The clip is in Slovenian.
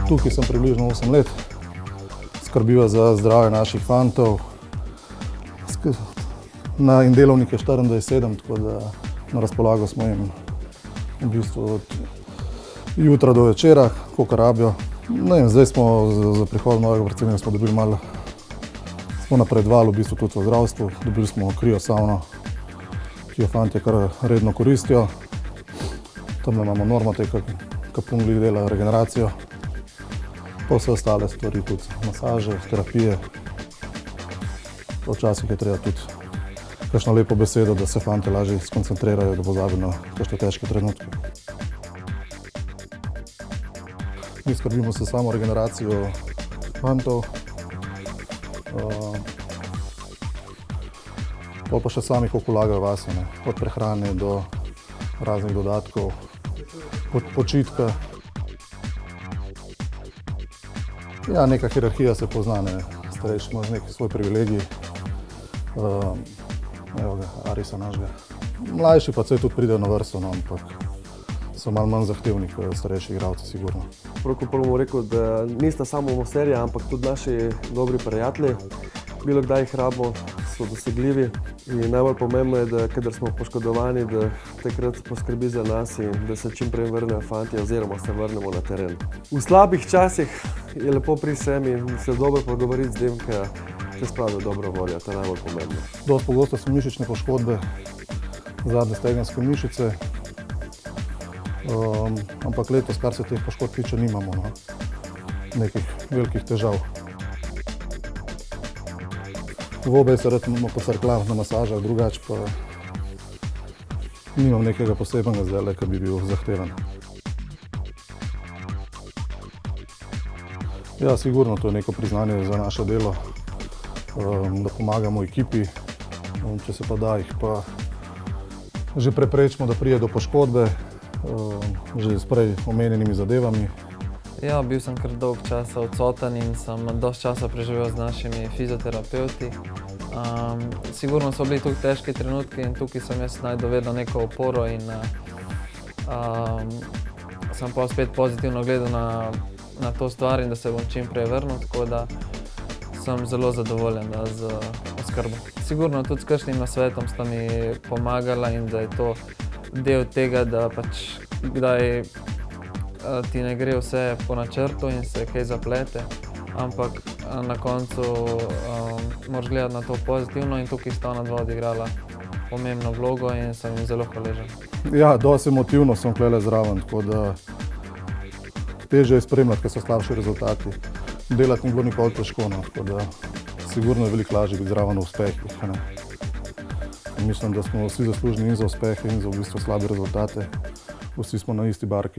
Tukaj sem približno 8 let, skrbiva za zdravje naših fantov. In delovnik je 24/7, tako da na razpolago smo jim v bistvu od jutra do večera, kolikor rabijo. Zdaj smo za prihod novega predsednika smo dobili malo, smo napredovali v bistvu tudi v zdravstvu, dobili smo kriosavno, ki jo fantje kar redno koristijo. Tam imamo Normatek, ki punglih dela regeneracijo. Pa vse ostale stvari, tudi masaže, terapije. Včasih je treba tudi kakšno lepo besedo, da se fantje lažje skoncentrirajo, da pozabijo na kakšne težke trenutke. Mi skrbimo se samo regeneracijo fantov. Pol pa še sami koliko vlagajo vase, od prehrane do raznih dodatkov, od počitka. Ja, neka hierarhija se pozna, starejši imaš neki svoj privilegij. Evo ga, Arisa našega. Mlajši pa tudi pridejo na vrsto, ampak so malo manj zahtevni kot starejši igralci, sigurno. Prvo bomo rekel, da nista samo serija, ampak tudi naši dobri prijatelji. Bilo kdaj jih rabimo, so dosegljivi. In najbolj pomembno je, da kadar smo poškodovani, da takrat poskrbi za nas in da se čim prej vrnejo fantje oziroma se vrnemo na teren. V slabih časih je lepo pri sebi in se dobro pogovoriti z njim, ker te spravijo dobro voljo, to je najbolj pomembno. Dosti pogosto so mišične poškodbe, zadnje stegenske mišice. Ampak letos, kar se teh poškodb tiče, nimamo nekih velikih težav. V obej se rad pocrklam na masažah, drugače pa nimam nekega posebnega zdajle, ki bi bil zahteven. Ja, sigurno to je neko priznanje za naše delo, da pomagamo ekipi. Če se pa da, jih pa že preprečimo, da pride do poškodbe, že s prej omenjenimi zadevami. Ja, bil sem kar dolg časa odsoten in sem dosti časa preživel z našimi fizioterapevti. Sigurno so bili tukaj težki trenutki in tukaj sem jaz našel vedno neko oporo in sem pa spet pozitivno gledal na to stvar in da se bom čim prej vrnil, tako da sem zelo zadovoljen z oskrbo. Sigurno tudi s kakšnim nasvetom sta mi pomagala in da je to del tega, da pač kdaj ti ne gre vse po načrtu in se kaj zaplete, ampak na koncu moraš gledati na to pozitivno in tukaj sta ona dva odigrala pomembno vlogo in sem jim zelo hvaležen. Ja, dosti emotivno sem tukaj zraven, tako da težje je spremljati, ker so slabši rezultati. Delati ni bilo nikoli težko, tako da sigurno je veliko lažje biti zraven v uspehih. Mislim, da smo vsi zaslužni in za uspehe in za v bistvu slabe rezultate. Vsi smo na isti barki.